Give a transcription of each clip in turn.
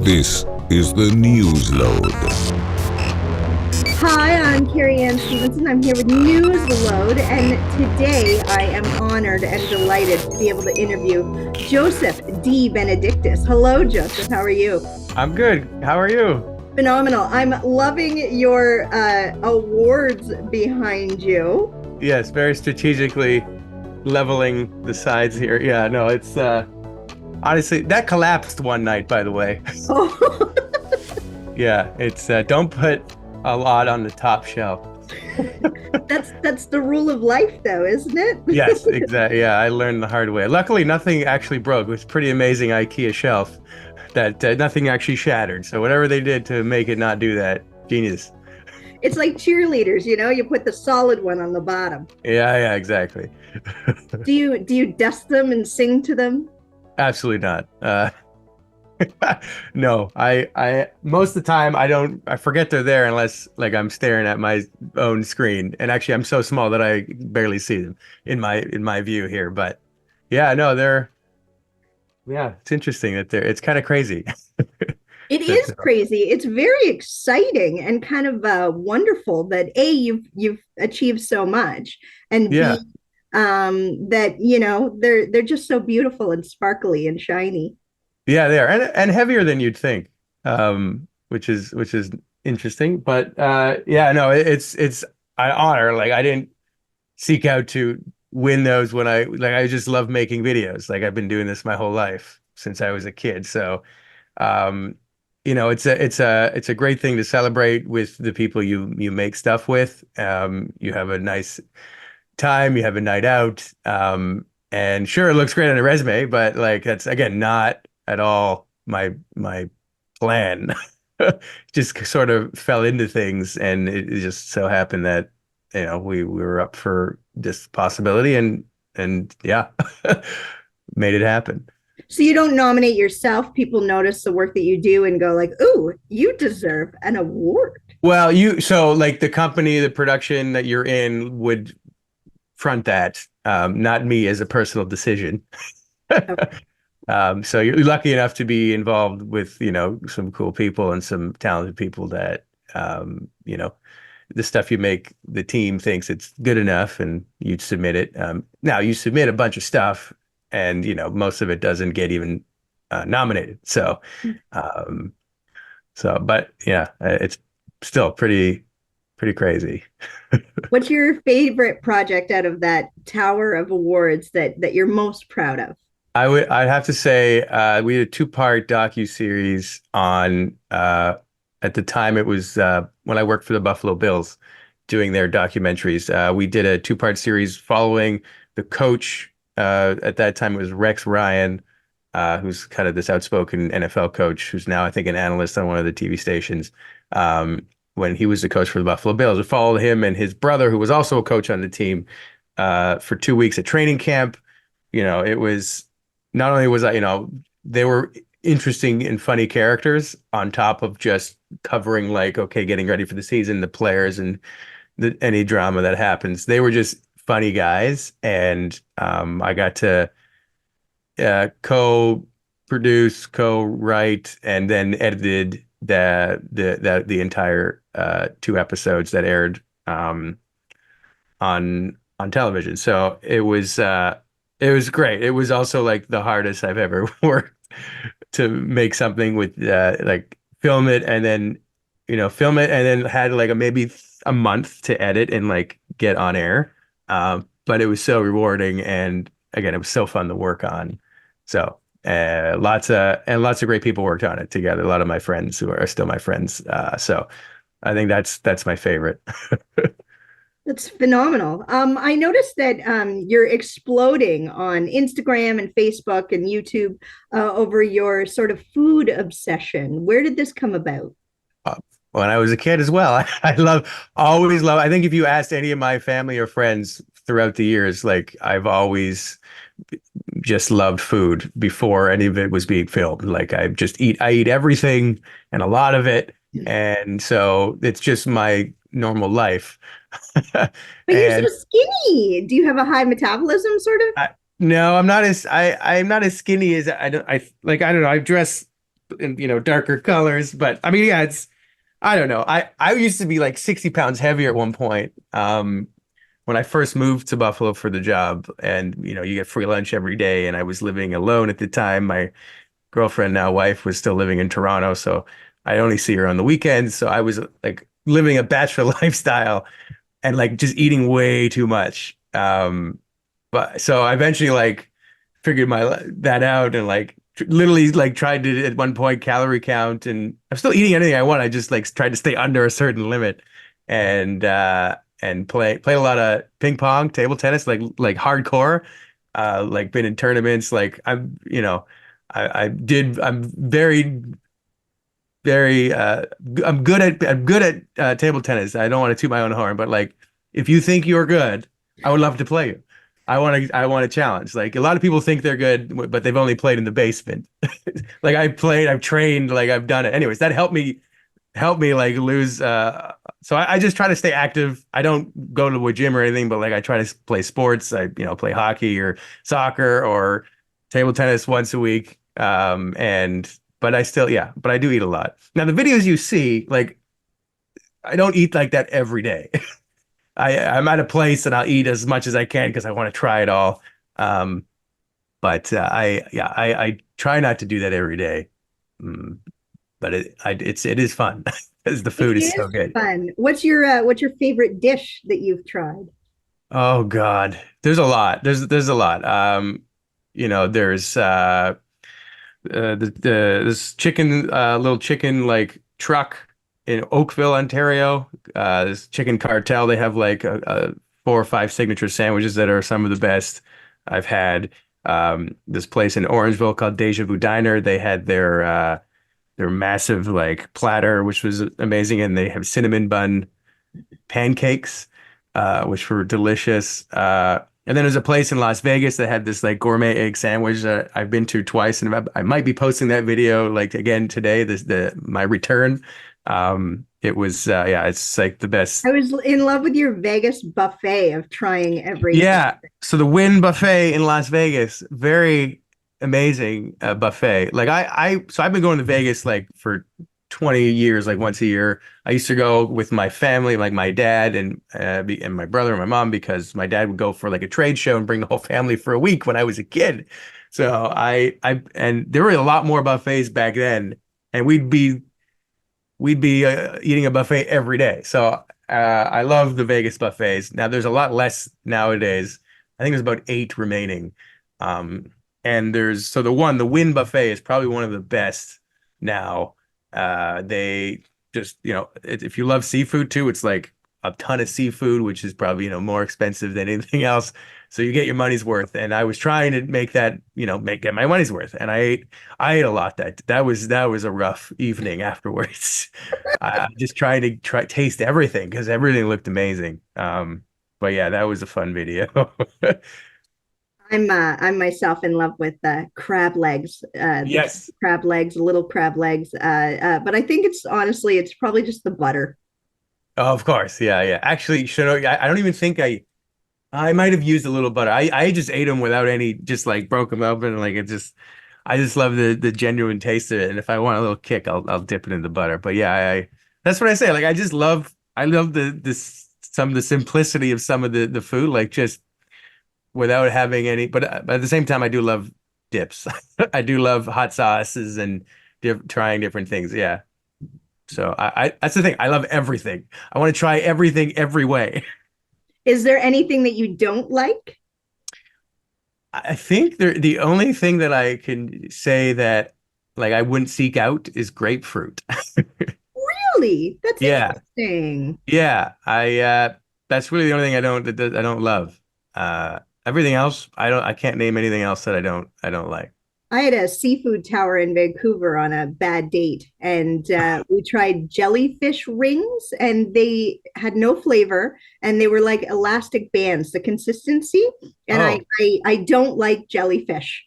This is the Newsload. Hi, I'm Carrie Anne Stevenson. I'm here with Newsload, and today I am honored and delighted to be able to interview Joseph Debenedictis. Hello, Joseph. How are you? I'm good. How are you? Phenomenal. I'm loving your awards behind you. Yes, very strategically leveling the sides here. Yeah, no, it's honestly that collapsed one night, by the way. Oh, Yeah, it's don't put a lot on the top shelf. that's the rule of life, though, isn't it? Yes, exactly. Yeah, I learned the hard way. Luckily, nothing actually broke. It was a pretty amazing IKEA shelf that nothing actually shattered. So whatever they did to make it not do that, genius. It's like cheerleaders, you put the solid one on the bottom. Yeah, exactly. Do you dust them and sing to them? Absolutely not. No, I most of the time I forget they're there unless like I'm staring at my own screen. And actually I'm so small that I barely see them in my view here. But yeah, no, yeah, it's interesting that it's kind of crazy. It is crazy. It's very exciting and kind of wonderful that A, you've achieved so much, and Yeah. B, that they're just so beautiful and sparkly and shiny. Yeah, they are. And heavier than you'd think. Which is interesting. But yeah, no, it's I honor like I didn't seek out to win those when I just love making videos. Like I've been doing this my whole life since I was a kid. So um, it's a great thing to celebrate with the people you make stuff with. You have a nice time, you have a night out. And sure, it looks great on a resume, but like that's again not at all my plan. Just sort of fell into things, and it just so happened that we were up for this possibility, and yeah, made it happen. So you don't nominate yourself. People notice the work that you do and go like, "Ooh, you deserve an award." Well, so like the company, the production that you're in would front that, not me as a personal decision. Okay. So you're lucky enough to be involved with, some cool people and some talented people that, the stuff you make, the team thinks it's good enough and you'd submit it. Now you submit a bunch of stuff and, most of it doesn't get even nominated. Um, but yeah, it's still pretty crazy. What's your favorite project out of that tower of awards that you're most proud of? I'd have to say we did a two-part docu-series on at the time it was when I worked for the Buffalo Bills doing their documentaries. We did a two-part series following the coach. At that time it was Rex Ryan, who's kind of this outspoken NFL coach who's now I think an analyst on one of the TV stations. When he was the coach for the Buffalo Bills, we followed him and his brother, who was also a coach on the team, for 2 weeks at training camp. It was not only was they were interesting and funny characters on top of just covering like, okay, getting ready for the season, the players and any drama that happens. They were just funny guys. And I got to co-produce, co-write, and then edited the entire 2 episodes that aired on television. So it was great. It was also like the hardest I've ever worked to make something with like film it and then had like maybe a month to edit and like get on air. But it was so rewarding, and again, it was so fun to work on. So lots of great people worked on it together. A lot of my friends who are still my friends. So I think that's my favorite. That's phenomenal. I noticed that you're exploding on Instagram and Facebook and YouTube over your sort of food obsession. Where did this come about? When I was a kid as well. Always love. I think if you asked any of my family or friends throughout the years, like I've always just loved food before any of it was being filmed. Like I eat everything and a lot of it. And so it's just my normal life. But you're so And skinny. Do you have a high metabolism, sort of? no, I'm not as skinny as I don't know. I dress in, darker colors. But I mean, yeah, I don't know. I used to be like 60 pounds heavier at one point. When I first moved to Buffalo for the job, and you get free lunch every day, and I was living alone at the time. My girlfriend, now wife, was still living in Toronto, so I only see her on the weekends. So I was like living a bachelor lifestyle and like just eating way too much. But so I eventually like figured that out and like literally like tried to at one point calorie count, and I'm still eating anything I want. I just like tried to stay under a certain limit and play a lot of ping pong, table tennis, like hardcore. Like been in tournaments. Like I'm very I'm good at table tennis. I don't want to toot my own horn, but like if you think you're good, I would love to play you. I want to challenge. Like a lot of people think they're good, but they've only played in the basement. Like I've trained, like I've done it. Anyways, that helped me like lose. So I just try to stay active. I don't go to a gym or anything, but like I try to play sports. I play hockey or soccer or table tennis once a week. But I still, yeah, but I do eat a lot. Now the videos you see, like I don't eat like that every day. I'm at a place and I'll eat as much as I can because I want to try it all. Um, but I try not to do that every day. Mm, but it is fun because the food It is is so good. fun. What's your favorite dish that you've tried? Oh God, there's a lot. There's a lot. There's this chicken little chicken like truck in Oakville, Ontario. This chicken cartel. They have like a 4 or 5 signature sandwiches that are some of the best I've had. This place in Orangeville called Deja Vu Diner. They had their massive like platter, which was amazing, and they have cinnamon bun pancakes, which were delicious. And then there's a place in Las Vegas that had this like gourmet egg sandwich that I've been to twice, and I might be posting that video like again today. My return. It was yeah, it's like the best. I was in love with your Vegas buffet of trying everything. Yeah. So the Wynn Buffet in Las Vegas, very amazing buffet. Like so I've been going to Vegas like for 20 years, like once a year. I used to go with my family, like my dad and my brother and my mom, because my dad would go for like a trade show and bring the whole family for a week when I was a kid. So and there were a lot more buffets back then, and we'd be eating a buffet every day. So I love the Vegas buffets. Now there's a lot less nowadays. I think there's about 8 remaining. And the Wynn buffet is probably one of the best now. They just, if you love seafood too, it's like a ton of seafood, which is probably, more expensive than anything else. So you get your money's worth. And I was trying to make that, get my money's worth. And I ate a lot. That was a rough evening afterwards. Just trying to taste everything because everything looked amazing. But yeah, that was a fun video. I'm myself in love with crab legs, Yes. crab legs, little crab legs. But I think it's probably just the butter. Oh, of course. Yeah, yeah. Actually, I don't even think I might have used a little butter. I just ate them without any, just like broke them open. Like I just love the genuine taste of it. And if I want a little kick, I'll dip it in the butter. But yeah, that's what I say. Like I love some of the simplicity of some of the food, like just without having any. But at the same time, I do love dips. I do love hot sauces and trying different things. Yeah. So I that's the thing. I love everything. I want to try everything every way. Is there anything that you don't like? I think the only thing that I can say that like I wouldn't seek out is grapefruit. Really? That's Yeah. interesting. Yeah. That's really the only thing I don't love. Everything else, I can't name anything else that I don't like. I had a seafood tower in Vancouver on a bad date, and we tried jellyfish rings, and they had no flavor, and they were like elastic bands, the consistency. And Oh, I don't like jellyfish.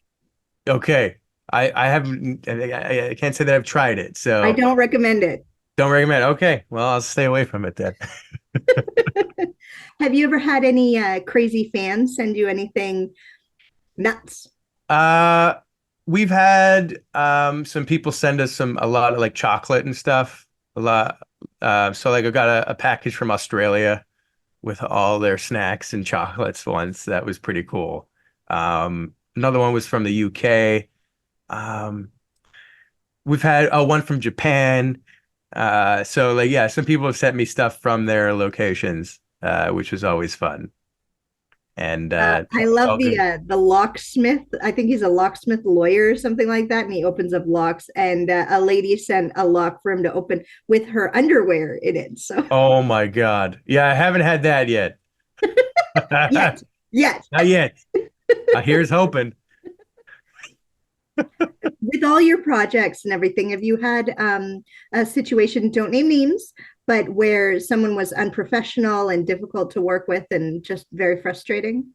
okay. I haven't I can't say that I've tried it, I so don't recommend it. don't recommend. Okay. Well, I'll stay away from it then. Have you ever had any crazy fans send you anything nuts? Uh we've had some people send us a lot of like chocolate and stuff. A lot. So like I got a package from Australia with all their snacks and chocolates once. That was pretty cool. Another one was from the UK. Um, we've had one from Japan. So like yeah, some people have sent me stuff from their locations, which was always fun. And I it's love all good. the locksmith. I think he's a locksmith lawyer or something like that, and he opens up locks. And a lady sent a lock for him to open with her underwear in it. So Oh my God. Yeah, I haven't had that yet. yet, yet, Not yet. Here's hoping. with all your projects and everything, have you had a situation? Don't name names, but where someone was unprofessional and difficult to work with, and just very frustrating?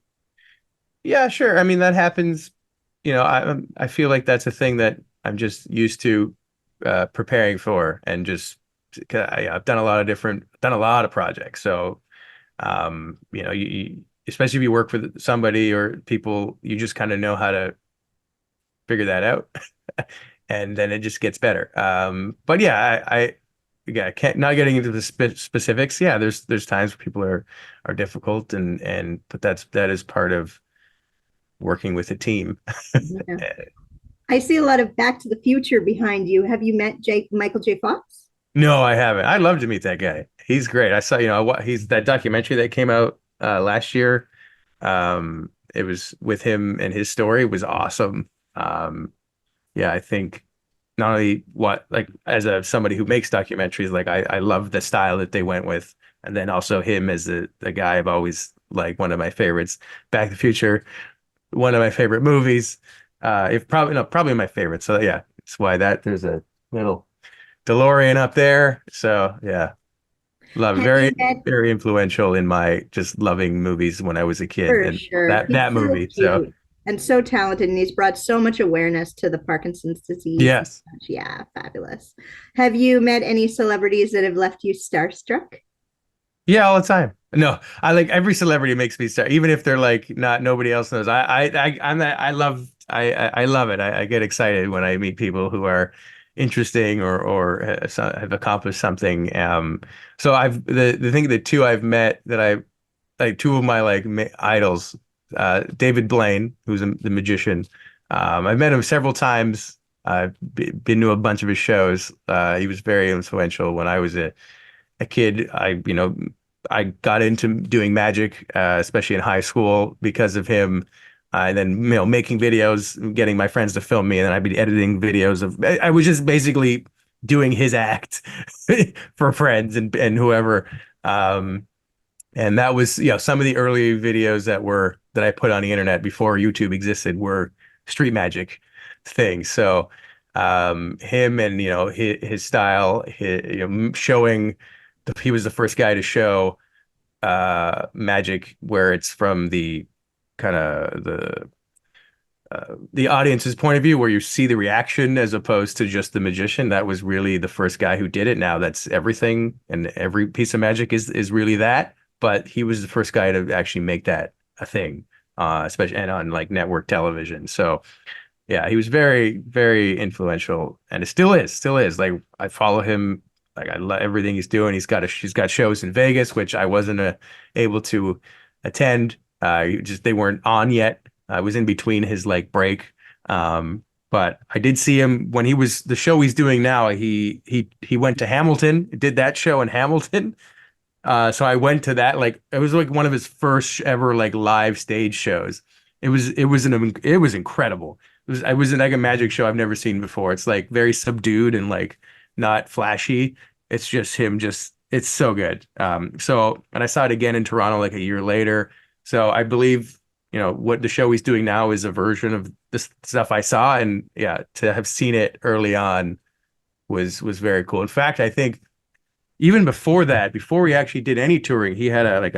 Yeah, sure. I mean, that happens. I feel like that's a thing that I'm just used to preparing for, and just I've done a lot of projects. So, especially if you work with somebody or people, you just kind of know how to figure that out, and then it just gets better. But yeah, yeah, I can't not getting into the specifics. Yeah, there's times where people are difficult, but that is part of working with a team. Yeah. I see a lot of Back to the Future behind you. Have you met Michael J. Fox? No, I haven't. I'd love to meet that guy. He's great. I saw, what he's that documentary that came out last year. It was with him, and his story was awesome. Yeah, I think not only what like as somebody who makes documentaries, like I love the style that they went with, and then also him as the guy I've always like one of my favorites. Back to the Future, one of my favorite movies. If probably no, probably my favorite. So yeah, it's why that there's a little DeLorean up there. So yeah, love it. Have you Very, met very influential in my just loving movies when I was a kid, For and sure. that He's so movie. So cute and so talented, and he's brought so much awareness to the Parkinson's disease. yes. Yeah, fabulous. Have you met any celebrities that have left you starstruck? Yeah, all the time. No, I like every celebrity makes me start, even if they're like not nobody else knows. I love it. I get excited when I meet people who are interesting or have accomplished something. So the thing the two I've met that I like two of my like idols, David Blaine, who's the magician. I've met him several times. I've been to a bunch of his shows. He was very influential when I was a kid. I got into doing magic, especially in high school because of him. And then, making videos, getting my friends to film me, and then I'd be editing videos I was just basically doing his act for friends and whoever. And that was, some of the early videos that I put on the internet before YouTube existed were street magic things. So, him and, his style, showing he was the first guy to show magic where it's from the kind of the audience's point of view, where you see the reaction as opposed to just the magician. That was really the first guy who did it. Now that's everything, and every piece of magic is really that. But he was the first guy to actually make that a thing, especially and on like network television. So yeah, he was very, very influential, and it still is. Like I follow him, like I love everything he's doing. He's got shows in Vegas, which I wasn't able to attend. They weren't on yet. I was in between his like break. But I did see him when he was the show he's doing now. He went to Hamilton, did that show in Hamilton. So I went to that. Like it was like one of his first ever like live stage shows. It was incredible. It was like a magic show I've never seen before. It's like very subdued and like not flashy. It's just him. It's so good. And I saw it again in Toronto like a year later. So I believe, what the show he's doing now is a version of this stuff I saw. And yeah, to have seen it early on was very cool. In fact, I think even before that, before he actually did any touring, he had he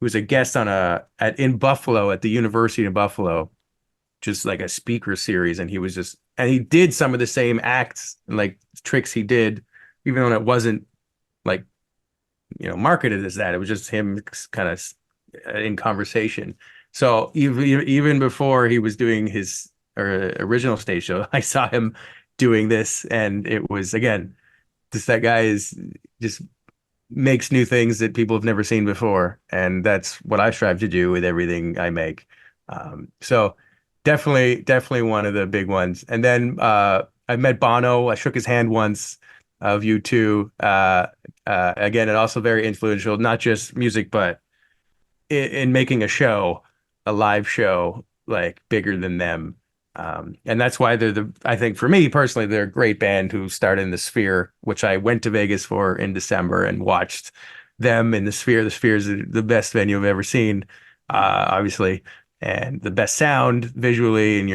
was a guest in Buffalo at the University of Buffalo, just like a speaker series. And he did some of the same acts and like tricks he did, even though it wasn't like, marketed as that. It was just him kind of in conversation. So even before he was doing his or original stage show, I saw him doing this, and it was, again, just that guy is just makes new things that people have never seen before, and that's what I strive to do with everything I make. So definitely one of the big ones. And then I met Bono. I shook his hand once, of U2. Again, and also very influential, not just music, but in making a show, a live show, like bigger than them. And that's why I think for me personally, they're a great band who started in the Sphere, which I went to Vegas for in December and watched them in the Sphere. The Sphere is the best venue I've ever seen, obviously, and the best sound visually. And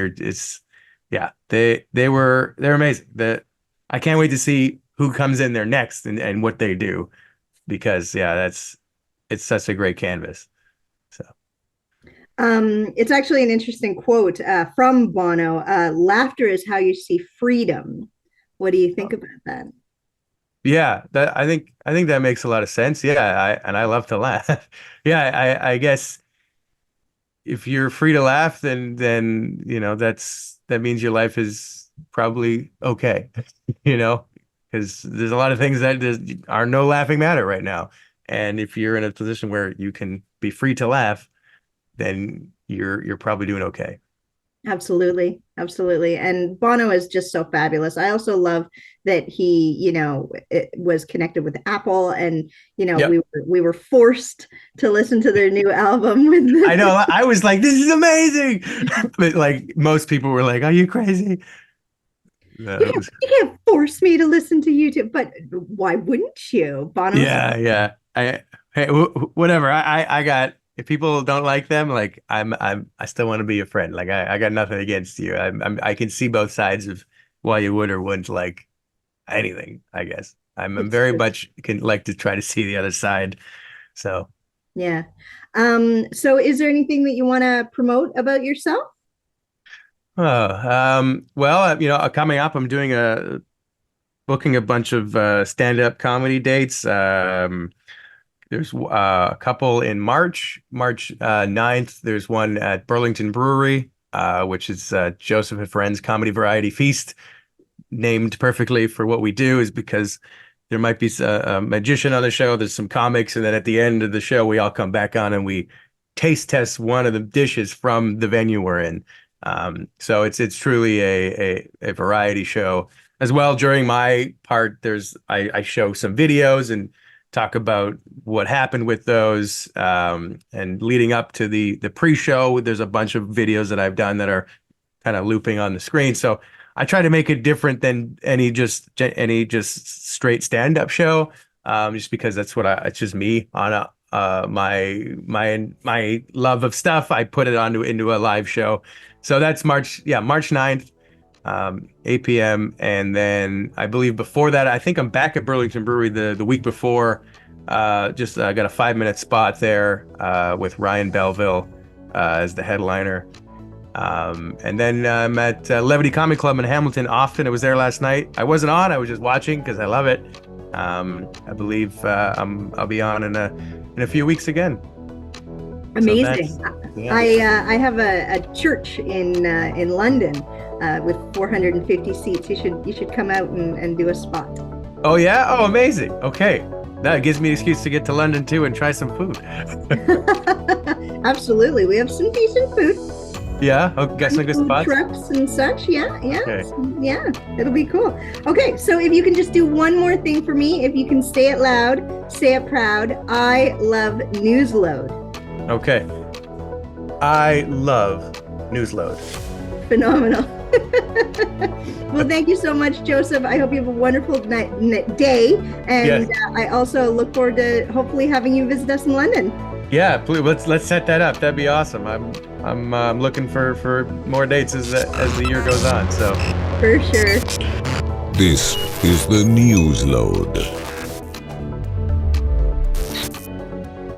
they're amazing. I can't wait to see who comes in there next and what they do, because it's such a great canvas. So. It's actually an interesting quote from Bono. Laughter is how you see freedom. What do you think about that? Yeah, I think that makes a lot of sense. Yeah, I love to laugh. Yeah, I guess if you're free to laugh, then that means your life is probably okay. Because there's a lot of things that are no laughing matter right now. And if you're in a position where you can be free to laugh, then you're probably doing okay. Absolutely. And Bono is just so fabulous. I also love that he, was connected with Apple, and Yep. we were forced to listen to their new album. I know. I was like, this is amazing. But like most people were like, are you crazy? You can't force me to listen to YouTube, but why wouldn't you? Bono? Yeah. Whatever. I got. If people don't like them, like I still want to be a friend. Like I got nothing against you. I can see both sides of why you would or wouldn't like anything. I guess I'm very much can like to try to see the other side. So yeah. So is there anything that you want to promote about yourself? Well, coming up, I'm booking a bunch of stand-up comedy dates. There's a couple in March 9th. There's one at Burlington Brewery, which is Joseph and Friends Comedy Variety Feast, named perfectly for what we do, is because there might be a magician on the show. There's some comics, and then at the end of the show, we all come back on and we taste test one of the dishes from the venue we're in. So it's truly a variety show as well. During my part, I show some videos and talk about what happened with those, and leading up to the pre-show, there's a bunch of videos that I've done that are kind of looping on the screen. So I try to make it different than any just straight stand-up show, just because that's it's just me on my love of stuff. I put it into a live show. So that's March 9th. 8 p.m. And then I believe before that, I think I'm back at Burlington Brewery the week before. Got a 5-minute spot there with Ryan Belleville as the headliner. And then I'm at Levity Comedy Club in Hamilton often. I was there last night. I wasn't on. I was just watching because I love it. I believe I'll be on in a few weeks again. Amazing. So I have a church in London with 450 seats. You should come out and do a spot. Oh yeah? Oh, amazing. Okay. That gives me an excuse to get to London too and try some food. Absolutely. We have some decent food. Yeah? Oh, got some good spots? Trucks and such. Yeah. Okay. Yeah. It'll be cool. Okay. So if you can just do one more thing for me, if you can say it loud, say it proud. I love Newsload. Okay. I love Newsload. Phenomenal. Well, thank you so much, Joseph. I hope you have a wonderful day. And yes. I also look forward to hopefully having you visit us in London. Yeah, please, let's set that up. That'd be awesome. I'm looking for more dates as the year goes on. So for sure. This is the Newsload.